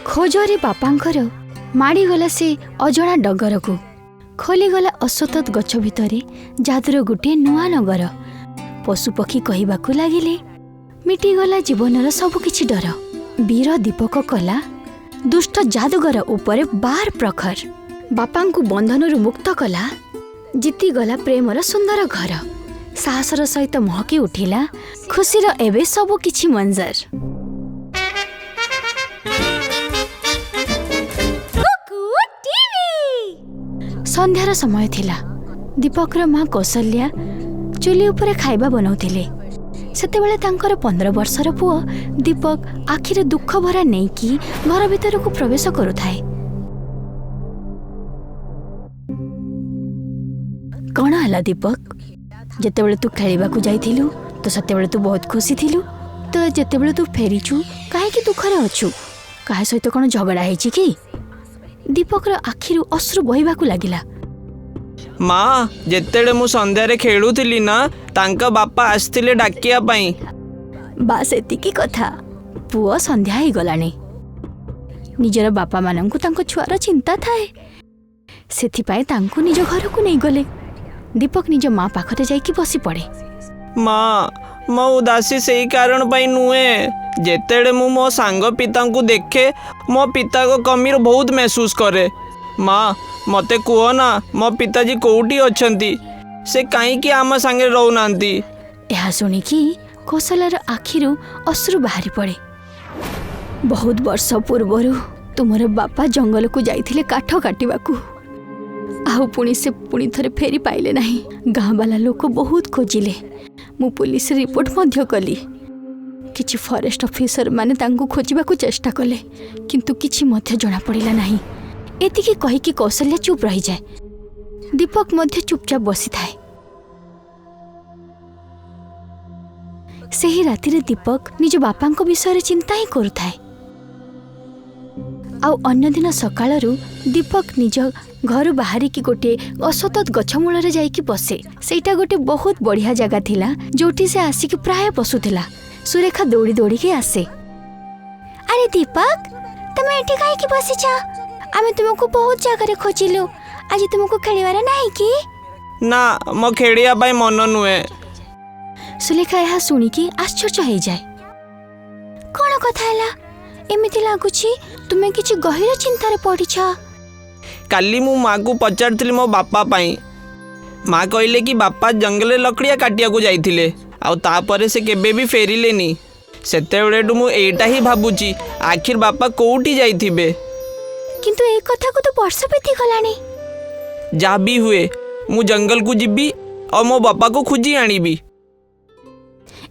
खोजरे बापांकर माड़ीगला से अजणा डगर को खोलीगला अश्वत्थ गछ भितरे जादुर गोटे नुआ नगर। पशुपक्षी कहवाकू लागिले मिटिगला जीवनर सबकिछि डर। वीर दीपक कला दुष्ट जादूगर उपरे 12 प्रखर। बापांकु बंधनरु मुक्त कला जीतीगला प्रेमर सुंदर घर। साहसर सहित महकी उठिला खुशीर एबे सबकिछि मंजर। संध्यार समय थिला। दीपकर माँ कौशल्या चुली उपरे खाइबा बनाउथिले। सेतेबेले तांकर 15 वर्षर पुओ दीपक आखिरे दुख भरा नेकी घर भीतर को प्रवेश करुथाए। कौन हला दीपक? जेतेबेले तू खेलिबा को जाइथिलु तो सेतेबेले तू बहुत खुशी थिलु, तो जेतेबेले तू फेरिछु काहे कि दुखरे अछु? काहे सहित कोन झगड़ा हेछि कि? दीपकर आखिरु अश्रु बहिबा को लागिला। माँ जेतेबेले मु संध्यारे खेलुथिली ना तांका बापा आस्थिले डाकिया पई। बास एतिकी कथा। पुओ संध्या ही गलानी। निजर बापा मानंकु तांको छुआर चिंता थाए, सेथिपाई तांको निज घर को नहीं गले। दीपक निज माँ पाखरे जाइकी बसी पड़े। माँ मो उदासी से कारण पाई नुए। जेतेबेले मु मो सांग पिता को देखे मो पिता को कमीर बहुत महसूस करे। माँ मते कुह ना मो पिताजी कोउटी अछंती, से काईकि आम संगे रहउनांती। यह सुनिकी कौशल्यार आखिरु अश्रु बाहरी पड़े। बहुत वर्ष पूर्वरु तुमर बापा जंगल को जाइथिले काठ काटिबाकू। आउ पुणी से पुणी थरे फेरी पाइले नाही। गाँ वाला लोक बहुत खोजिले। मु पुलिस रिपोर्ट मध्य कली। किछि फॉरेस्ट ऑफिसर माने तांको खोजिबाकू चेष्टा कले, किंतु किछि मध्य जणा पड़िला नाही। एतिकी कहिकी कौशल्या चुप रही जाए। दीपक मध्य चुपचाप बसी थाए। सेही रातिरे दीपक निज बापांको विषय चिंता ही करुथाए। आउ अन्य दिन सकाळरू दीपक निज घर बाहरी की गोटे अश्वत्थ गछमूल जाइकी बसे। सेटा गोटे बहुत बढ़िया जगह थिला जोठी से आसिक प्राय बसुथिला। सुरेखा दौड़ी दौड़ी के आसे। अरे दीपक तुम एठी काहे की बसिछ? आमे तुमको बहुत जगह खोजिलु। आज तुमको खेलिवार नाही कि? ना मो खेलिया पाई मन नुए। सुलेखा यह सुनिकी आश्चर्य हो जाए। कौन कथा हैला? एमिति लागुछि तुमे किछि गहिर चिंतार पड़िछ। काली मु माँ को पचारथिली मो बापा पाई। माँ कहले कि बापा जंगल लकड़िया काटिया को जाइथिले आउ तापरे से केबे भी फेरिलेनी। सेतेबेलेटु मु एटा ही भाबुची आखिर बापा कोउटी जाइथिबे। किंतु ए कथा को तो वर्ष बीती गलानी। जा भी हुए मु जंगल को जिबी और मो बापा को खुजी आनीबी।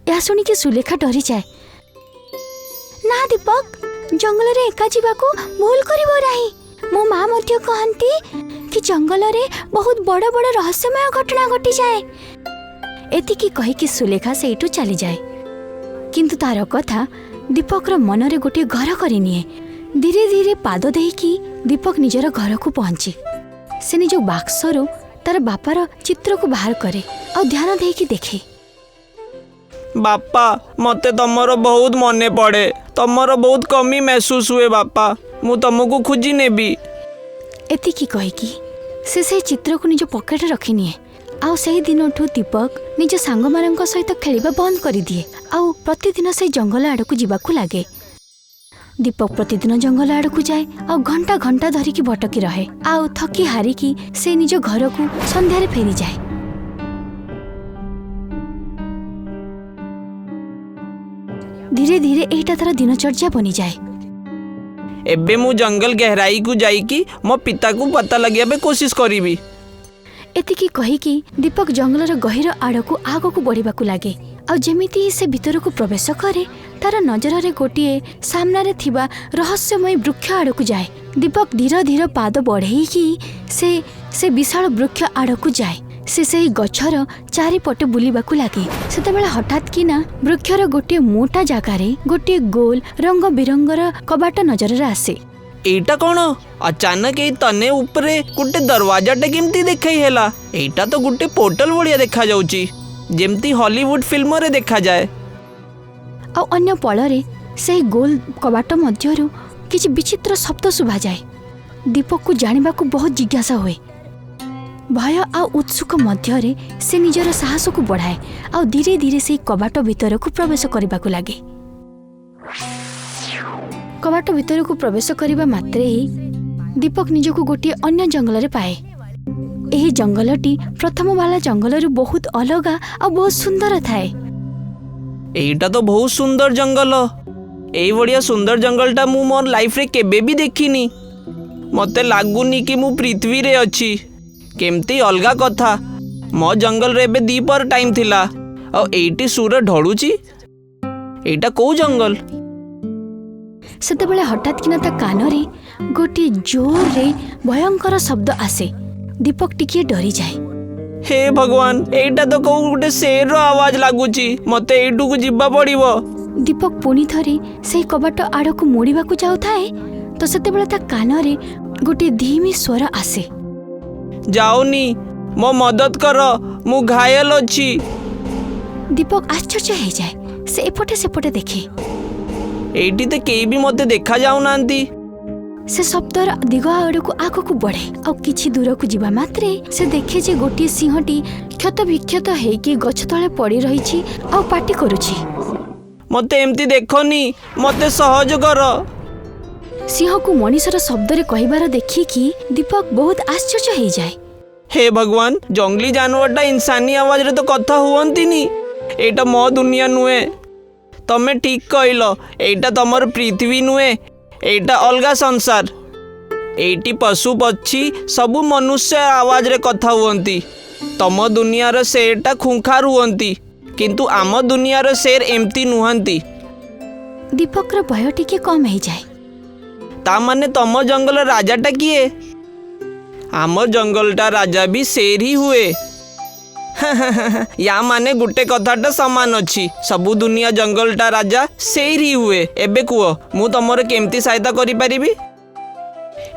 यह सुनिकी सुलेखा डरी जाए। ना दीपक जंगल रे एका जीवाकू भूल करिवो नाही। मो माँ मध्य कहंती कि जंगल रे बहुत बड़ बड़ रहस्यमय घटना घटी जाए। एतिकी कहिकी सुलेखा सेठू चली जाए। किंतु तार कथा दीपकर मन रे गोटे घर करी निए। धीरे धीरे पाद देकी दीपक निजर घर को पहुंची। से निज बाक्सरू तार बापार चित्र को बाहर करे और ध्यान देकी देखे। बापा मते तमरो बहुत मने पड़े। तमरो बहुत कमी महसूस हुए बापा। मु तुमको खुजी नेबी। एतिकी कहिकी से चित्र को निज पॉकेट रखी निए। आउ से दिनठू दीपक निज सांग मानक सहित खेलिबा बंद कर दिए। आउ प्रतिदिन से जंगल आड़क जीवाकू लागे। दीपक प्रतिदिन जंगल आड़क जाए और घंटा घंटा धरिकी भटकी रहे। आउ थकी हारिकी से निज घर को संध्यारे फेरी जाए। धीरे धीरे एटा तार दिनचर्या बनी जाए। एबे मु जंगल गहराई को जाइकी मो पिता को पता लगिया बे कोशिश करीबी। एतिकी कहिकी दीपक जंगलर गहिर आड़क आग को बढ़िबाकू लागे। और जेमिति ही से भीतर को प्रवेश करे तार नजर रे गोटिए सामने थिबा रहस्यमय वृक्ष आड़क जाए। दीपक धीरे धीरे पाद बढ़ेकी से विशाल वृक्ष आड़क जाए। से गछर चारिपटे बुलिबाकू लागे। सेतेबेले हठात कि ना वृक्षर गोटे मोटा जगारे गोटे गोल रंग बिरंगर कबाट नजर रे आसे। एटा कौन? अचानक ए तने ऊपरे गोटे दरवाजाटे केमती देखाई हैला। एटा तो गोटे पोर्टल भलिया देखा जाउची, जेमती हॉलीवुड फिल्म रे देखा जाए। आ अन्य पलरे से गोल कबाट मध्यरु किछि विचित्र शब्द शुभा जाए। दीपक को जानिबा को बहुत जिज्ञासा हुए। भय आ उत्सुक मध्यरे से निजर साहस को बढ़ाए आ धीरे धीरे से कबाट भितर को प्रवेश करने को लगे। कबाट भितर को प्रवेश करने मात्रे ही दीपक निजको गोटे अन्य जंगल रे पाए। एही जंगलटी प्रथम वाला जंगल बहुत अलग आ बहुत सुंदर थाए। एटा तो बहुत सुंदर जंगल। एई बढ़िया सुंदर जंगलटा मु मोर लाइफ रे केबे भी देखिनी। मते लागुनी कि मु पृथ्वी रे अछि। केमती अलगा कथा। मो जंगल रे एबे दीपर टाइम थिला आ एटी सूर ढळुची। एटा को जंगल? सेतेबेले हठात किना ता कानरे गोटे जोर रे भयंकर शब्द आसे। दीपक टिके डरी जाए। हे भगवान, एटा तो को गोटे शेर रो आवाज लागुची। मते एटू को जिब्बा पड़िबो। दीपक पुणी थरे से कबाट आड़ को मोड़वा को जाउथाए तो सेतेबेले ता कानरे गोटे धीमी स्वर आसे। जाओनी, मो मदद कर, मु घायल अछि। दीपक आश्चर्य हो जाए। से एपटे सेपटे देखे। एटी ते केई भी मते देखा जाउ नांती। से शब्दर दिग आड़ को आग को बढ़े और किछि दूर को जीवा मात्रे से देखे जे गोटे सिंहटी क्षत विक्षत हेकि गछ तले पड़ी रही और पाटी करुछि। मते एमती देखनी, मते सहज कर। सिंह को मनीषर शब्द रे कहिबार देखि कि दीपक बहुत आश्चर्य हो जाए। हे भगवान, जंगली जानवरटा इंसानी आवाज रे तो कथा हुअंतीनी। एटा मो दुनिया नुए। तमे ठीक कहलो, एटा तमर पृथ्वी नुए। एटा अलगा संसार। एटी पशु पक्षी सबु मनुष्य आवाज रे कथा हुअंती। तम दुनिया रे शेरटा खुंखार हुअंती, किंतु आम दुनिया रे शेर एमती नुहंती। दीपक रो भय टिके कम हो जाए। ता माने तम जंगल राजाटा किए? आम जंगलटा राजा भी शेर ही हुए। या माने गुटे कथाटा समान अछि। सबु दुनिया जंगलटा राजा शेर ही हुए। एबे कुओ, मु तमर केमती सहायता करि परिबी?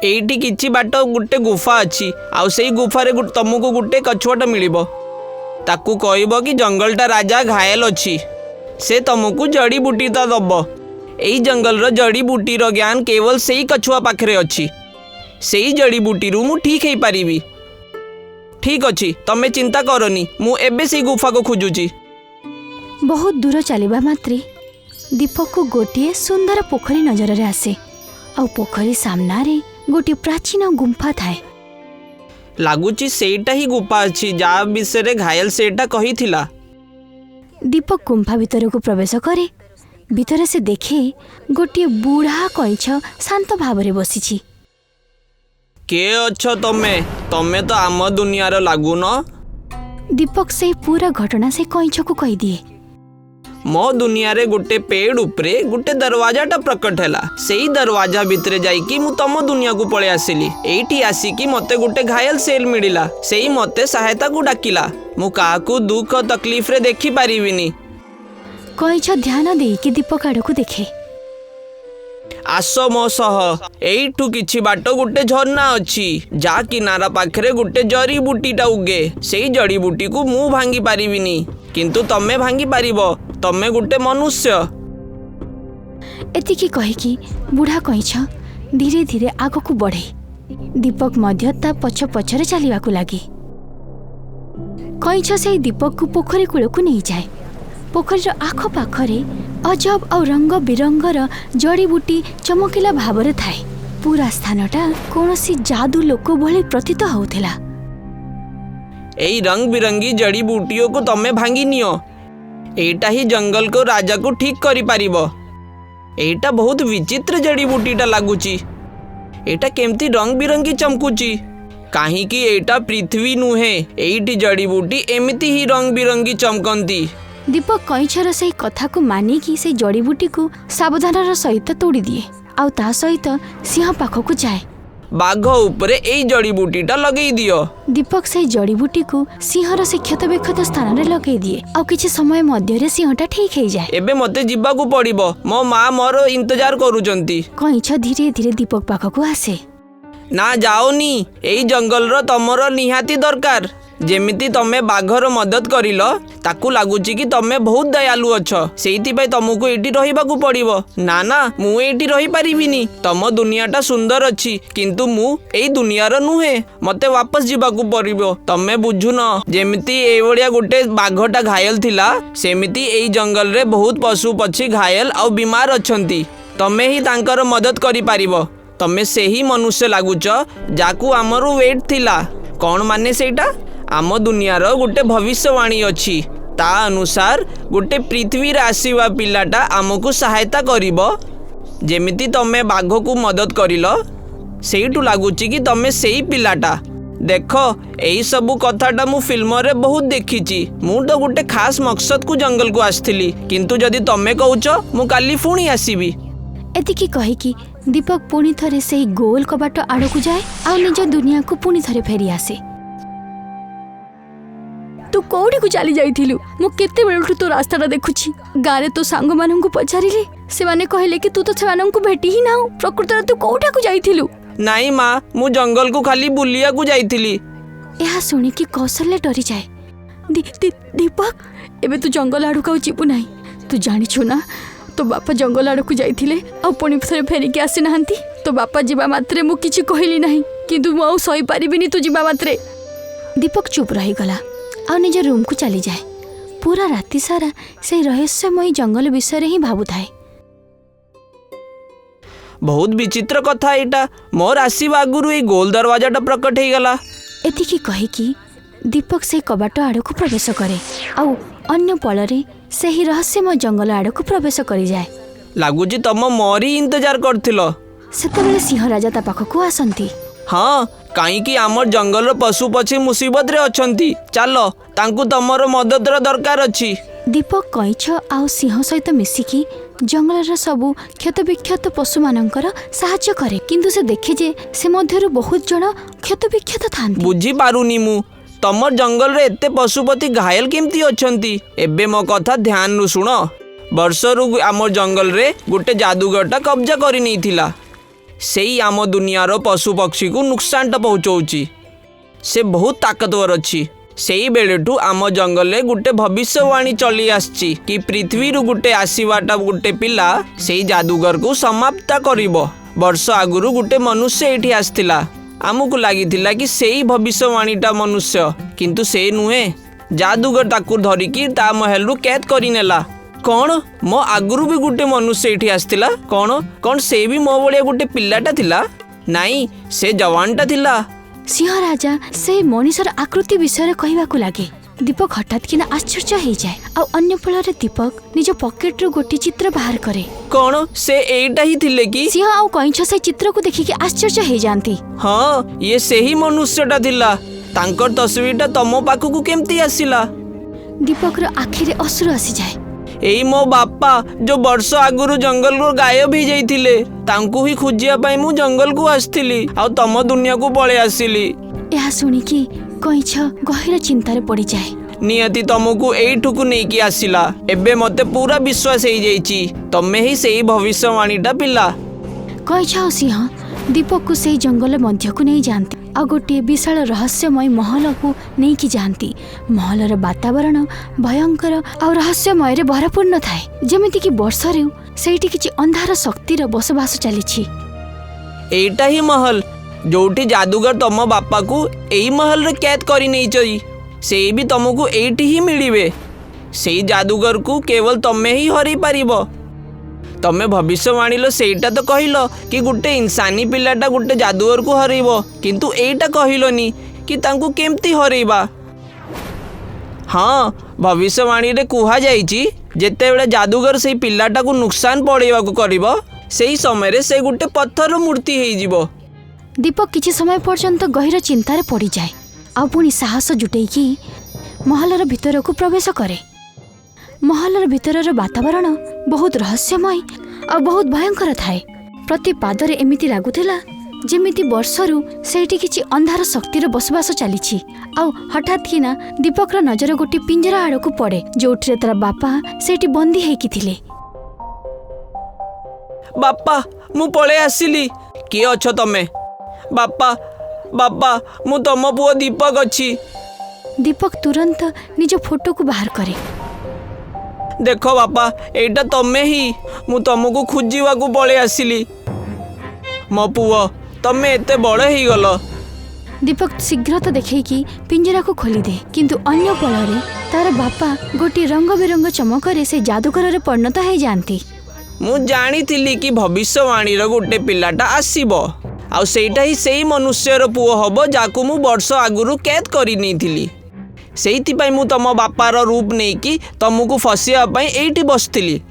एइटी किछि बाट गुटे गुफा अछि। आउ सेई गुफा रे तमको गुटे कछुआटा मिलिबो। ताकू कहइबो कि जंगलटा राजा घायल अछि। से तमको जड़ी बूटीटा दबो। एई जंगल रो जड़ी बूटी रो ज्ञान केवल सेई कछुआ पाखरे अछि। सेई जड़ी बूटी रु मु ठीक हेई पारिबी। ठीक अछि, तमे चिंता करनी। मु एबे सेई गुफा को खोजुची। बहुत दूर चलिबा मात्रे दीपक को गोटे सुंदर पोखरी नजर रे आसे। आ पोखरी सामना रे गोटे प्राचीन गुंफा थाए। लागुची सेटा ही गुफा अछि जा विषय रे घायल सेटा कहिथिला। दीपक गुंफा भीतर को प्रवेश करे। भीतर से देखे गोटे बूढ़ा कइछ शांत भाव रे बसिछि। के अच्छो तमे? तमे तो आम दुनिया रो लागुन। दीपक से पूरा घटना से कइछ को कहि दिए। मो दुनिया रे गुटे पेड़ उपरे गुटे दरवाजाटा प्रकट हैला। सेई दरवाजा भितरे जाइकी मु तम दुनिया को पळे आसिली। एइठी आसिकी मते गुटे घायल सेल मिलिला। सेई मते सहायता को डाकिला। मु काहाकू दुख तकलीफ रे देखि पारिबिनी। कइछ ध्यान देई कि दीपक आड़ को देखे। आस मो सह। एइठू किछि बाट गुटे झरना अछि। जा किनारा पाखरे गुटे जड़ी बूटीटा उगे। सेई जड़ी बूटी को मु भांगी पारिबिनी, किंतु तमे भांगी पारिबो। तमे गुटे मनुष्य। एतिकी कहिकी बुढ़ा कइछ धीरे धीरे आग को बढ़े। दीपक मध्य ता पछ पछरे चलिबा को लागी। कइछ से दीपक को पोखरी कूल को नहीं जाए। पोखरी आख पाखरे अजब और रंग बिरंगर जड़ी बूटी चमकिला भावरे थाए। पूरा स्थानटा कौनसी जादू लोक भली प्रतीत होउथिला। एई रंग बिरंगी जड़ी बूटियों को तमे भांगी नियो। एटा ही जंगल को राजा को ठीक करि पारिबो। एटा बहुत विचित्र जड़ी बूटीटा लागुची। एटा केमती रंग बिरंगी चमकुची। काहे कि एटा पृथ्वी नुहे। एइटी जड़ी बूटी एमिति ही रंग बिरंगी चमकंती। दीपक कइछर से कथा को मानी कि से जड़ी बूटी को सावधानर सहित तोड़ी दिए। आउ ता सहित सिंह पाख को जाए। बाघ उपरे एई जड़ी बूटीटा लगेई दियो। दीपक से जड़ी बूटी को सिंहर से क्षत विक्षत स्थान रे लगेई दिए। आउ किछि समय मध्य रे सिंहटा ठीक हो जाए। एबे मते जिब्बा को पड़िबो। मो मां मोर इंतजार करूचंती। कइछ धीरे धीरे दीपक पाख को आसे। ना जाओनी। एई जंगल रो तमरो निहाती दरकार। जेमिति तमे बाघर मदद करिलो ताकू लागुची कि तमे बहुत दयालु अछ सेइति पई तुमको एठी रहिबाकू पड़िबो। ना ना मु एठी रहि परिबिनी तम दुनियाटा सुंदर अछि किंतु मु एई दुनियार नुहे मते वापस जिबाकू पड़िबो। तमे बुझुन जेमिति एई भलिया गुटे बाघटा घायल थिला सेमिति एई जंगल रे बहुत पशु पक्षी घायल आ बीमार अछंती तमे ही तांकर मदद करि पारिबो। तमे सेही मनुष्य लागुच जाकू आमर वेट थिला कौन माने सेटा आम दुनियार गोटे भविष्यवाणी अच्छी ता अनुसार गोटे पृथ्वी आसीवा पिलाटा आमको सहायता करिबो जेमिति तमे बाघ को मदद करिलो सेइटू लागुची कि तमे सेही पिलाटा। देख एई सबु कथाटा मु फिल्म रे बहुत देखिची मु तो गोटे खास मकसद को जंगल को आसथिली किंतु जदि तमे कहूच मु काली पुणी आसीबी। एतिकी कहिकी दीपक पुणी थरे सेही गोल कबाट आड़कू जाए आ निज दुनिया को पुणी थरे फेरी आसे। तू कोड़ी को चली जाइथिलु मु केते बेलठु तो रास्ताटा देखुछि गारे तो सांग मानन को पछारिले से माने कहले कि तू तो सेमानन को भेटी ही नाउ प्रकृत रे तू कोठा को जाइथिलु। नाई माँ मु जंगल को खाली बुलिया को जाइथिली। यह सुनी कि कौशल्य डरी जाए दीपक एबे तू जंगल आड़ू का जीवु नाही तू जानिछु ना तो बापा जंगल आड़ को जाइथिले आ पुणी थरे फेरिकी आसी नाहंती तो बापा जीवा मात्रे मु किछि कहली नाही किंतु मु सही पारिबिनी तू जीवा मात्रे। दीपक चुप रही गला आ निज रूम को चली जाए पूरा राति सारा से रहस्यमयी जंगल विषय ही भाबुथाए। बहुत विचित्र कथा एटा मोर आसीबा आगुरु ए गोल दरवाजाटा प्रकट हो गला। एतिकी कहिकी दीपक से कबाट आड़क प्रवेश करे आउ अन्य पलरे से ही रहस्यमय जंगल आड़क प्रवेश करी जाए। लागुची तम मोरी इंतजार करथिलो सेतेबेले सिंह राजा ता पाखकू आसंती। हाँ कहीं आमर जंगल पशु पक्षी मुसीबत रे अछंती चलो तांकू तमर मददर दरकार अछि। दीपक कइछ आउ सिंह सहित मिसिकी जंगलर सबु क्षतविक्षत पशु मानकर साहाय्य करे किंतु से देखे जे से मध्यरु बहुत जण क्षतविक्षत थांती। बुझी पारुनी मु तमर जंगल रे एते पशुपति घायल केमती अछंती एबे मो कथा ध्यान नु सुनो। वर्षरु आमर जंगल रे गोटे जादूगरटा कब्जा करि नैथिला सेई आम दुनियार पशु पक्षी को नुकसानटा पहुँचाऊँची से बहुत ताकतवर अच्छी सेई बेलेठू आम जंगल रे गोटे भविष्यवाणी चली आसची कि पृथ्वी रु गोटे आसीवाटा गोटे पिला सेई जादूगर को समाप्त करिबो। वर्ष आगुरु गोटे मनुष्य एठी आस्थिला आमको लागिथिला कि सेई भविष्यवाणीटा मनुष्य किंतु से नुहे जादूगर ताकू धरिकी ता महल रु कैद करि नेला। कौन मो आगुरु भी गोटे मनुष्य एठी आस्थिला कौन से भी मो भलिया गोटे पिल्लाटा थिला नाई से जवानटा थिला। सिंह राजा से मनीषर आकृति विषय कहवाकू लगे दीपक हठात किना आश्चर्य हो जाए आ अन्य फल दीपक निज पॉकेट रू गोटे चित्र बाहर करे। कौन से एटा ही थिले कि सिंह आउ कइछ से चित्र को देखिके आश्चर्य हो जाती। हाँ ये सेही मनुष्यटा थिला तांकर तस्वीरटा तमो पाखकू केमती आसिला। दीपक रो आखिरे अश्रु आसी जाए। एई मो बापा जो वर्ष आगुरु जंगल रो गायब हो जाइथिले तांकू ही खोजिया पई मु जंगल को आस्थिली आ तम दुनिया को पळे आसिली। यह सुनी कि कइछ गहिर चिंतार पड़ी जाए। नियति तमको एठुकू नहीं कि आसिला एबे मते पूरा विश्वास हो जाइछि तमे ही सेही भविष्यवाणीटा पिला। कइछ सिंह दीपक को से जंगल मध्य को नहीं जानती आ गोटे विशाल रहस्यमय महल को नहीं कि जानती। महलर वातावरण भयंकर और रहस्यमय रे भरपूर्ण थाए जेमिति कि वर्षरे सेठी किछि अंधार शक्तिर बसवास चलीछि। एटा ही महल जोठी जादूगर तम बापा को एई महल रे कैद करि नहीं चई से भी तुमको एठी ही मिलिबे सेई जादूगर को केवल तमे ही हरई पारिबो। तमे भविष्यवाणी सेटा तो कहलो कि गोटे इंसानी पिलाटा गोटे जादूगर को हरइबो किंतु एटा कहलोनी कि तांकू केमती हरइबा। हाँ भविष्यवाणी रे कुहा जाइछि जेतेबेले जादूगर से पिलाटा को नुकसान पड़ेबा को करिबो सेही समय रे से गोटे पत्थर मूर्ति हेइ जिवो। दीपक किछि समय पर्यंत गहिर चिंतार पड़ी जाए आ पुणी साहस जुटेकी महलर भितर को प्रवेश करे। महलर भितर वातावरण बहुत रहस्यमय और बहुत भयंकर थाए। प्रति पादरे एमिति लागुथिला जेमिति वर्षरु सेठी किछि अंधार शक्तिर बसवास चलीछि। आउ हठात किना दीपक रा नजर गोटे पिंजरा आड़ को पड़े जोठरे तार बापा सेठी बंदी हेकी थिले। बापा मु पळे आसिली किए अछ तमे बापा बापा मु तम पुओ दीपक अछि। दीपक तुरंत निज फोटो को बाहर करे। देख बापा एटा तमे ही मु तुमको खोजा पलि आसिली। मो पुओ तमे एते बड़ ही गल। दीपक शीघ्र तो देखी पिंजरा को खोली दे, किंतु अन्य पल तार बापा गोटे रंग बेरंग चमकरे से जादूगर परिणत हो जाती। मु जानी कि भविष्यवाणी गोटे पिलाटा आसीबो आउ सेटा ही सेई मनुष्यर पुओ हबो जाकु मु वर्ष आगुरु कैद करी नहीं थिली। सेइति पई मु तम बापार रूप नहीं कि तुमको फसिया पई एठी बसथिली।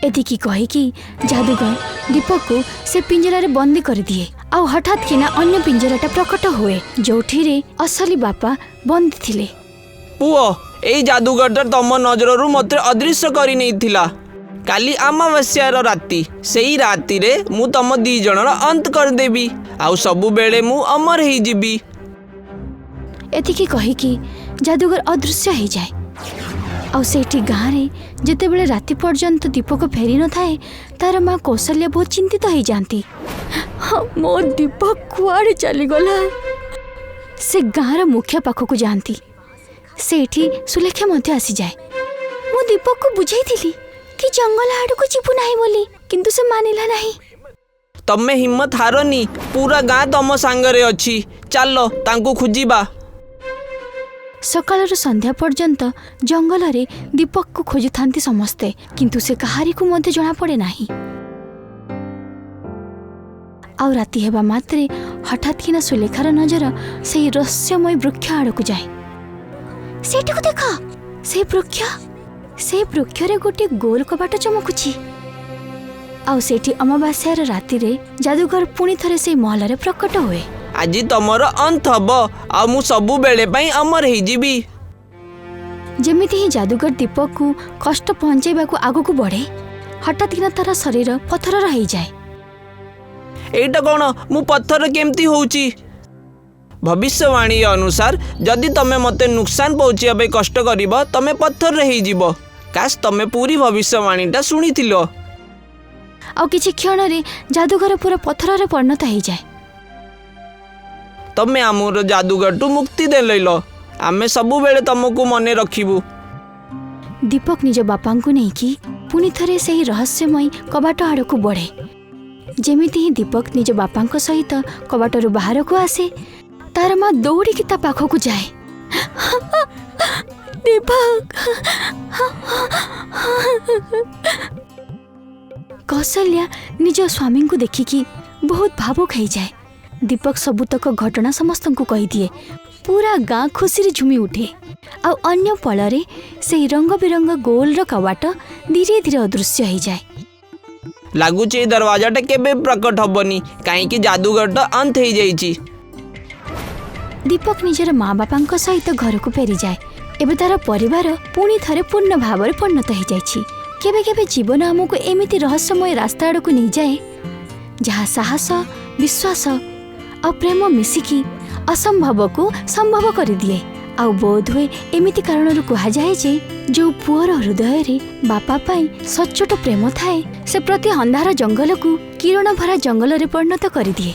एतिकी कहीकि जादूगर दीपक को से पिंजरा बंदी कर दिए। आउ हठात किना अन्य पिंजराटा प्रकट हुए जोठी रे असली बापा बंदी थिले। पुओ एई जादूगर तम नजररू मते अदृश्य करी नहीं थिला। काली अमावास्यार राति सेई राति रे मु तम दी जनर अंत कर देबी आउ सबु बेले मु अमर ही जीबी। एतिकी कहीकि जादूगर अदृश्य हो जाए। आउ सेठी गाँ रे जेते बेले राति पर्यंत दीपक फेरी न थाए तार माँ कौशल्या बहुत चिंतित हो जाती। मो दीपक कुआड़े चली गला। से गाँर मुखिया पाखक जाती। सेठी सुलेखा मध्य आसी जाए। मु दीपक को बुझाई थी कि जंगल आड़ को जीवु नहीं बोली, किंतु से मानिला नहीं। तमे हिम्मत हारनी, पूरा गाँ तम सांगरे अछि। चलो तांको खोजिबा। सकाळ संध्या पर्यंत जंगल रे दीपक को खोजुथांती समस्ते, किंतु से कहारी को मध्य जना पड़े नाही। आउ राति हेबा मात्रे हठात किना सुलेखार नजर से रहस्यमय वृक्ष आड़ को जाए। सेठी को देखा, से वृक्ष रे गोटे गोल कबाट चमकुची। आउ सेठी अमावास्यार राति रे जादूगर पुणी थरे से महल रे प्रकट हुए। आज तमर अंत हब आ मु सबु बेले पई अमर ही जीबी। जेमिति ही जादूगर दीपक को कष्ट पहुंचाइबा को आगु को बढ़े, हठात किना तार शरीर पत्थर रही जाए। एटा कोन मु पत्थर केमती होउची? भविष्यवाणी अनुसार जदि तमे मते नुकसान पहुंचिया पे कष्ट करिबो तमे पत्थर रही जीवो। काश तमे पूरी भविष्यवाणीटा सुनिथिलो। आ किछि क्षण रे जादूगर पूरा पत्थर रे परिणत हो जाए। तमे आमर जादूगर टू मुक्ति दे लैलो। आमे सबु बेले तुमको मने रखिबु। दीपक निज बापा को नहीं कि पुणी थरे से ही रहस्यमय कबाट आड़ को बढ़े। जेमिति ही दीपक निज बापा सहित कबाटर बाहर को आसे, तार माँ दौड़ी की ता पाख को जाए। दीपक। कौशल्या निज स्वामी को देखिकी बहुत भावुक हो जाए। दीपक सबुतक घटना समस्त को कही दिए। पूरा गाँ खुशी झुमी उठे। आउ अन्य पलरे से रंग बिरंग गोल कबाट धीरे धीरे अदृश्य हो जाए। लागुचे दरवाजाटा केबे प्रकट हबनी, काईकि जादूगर अंत हो जाइछि। दीपक निजर माँ बापा सहित घर को फेरी जाए। एबे तार परिवार पुणी थरे पूर्ण भाव में परिणत हो जाइछि। केबे केबे जीवन आमको एमिति रहस्यमय रास्ता आड़ को नहीं जाए जहाँ साहस, विश्वास और प्रेम मिसिकी असंभव को संभव कर दिए। आउ बोध हुए एमिति कारण कह जाए जे जो पुअर हृदय रे बापा पाई सचोट प्रेम थाए से प्रति अंधार जंगल को किरण भरा जंगल रे परिणत कर दिए।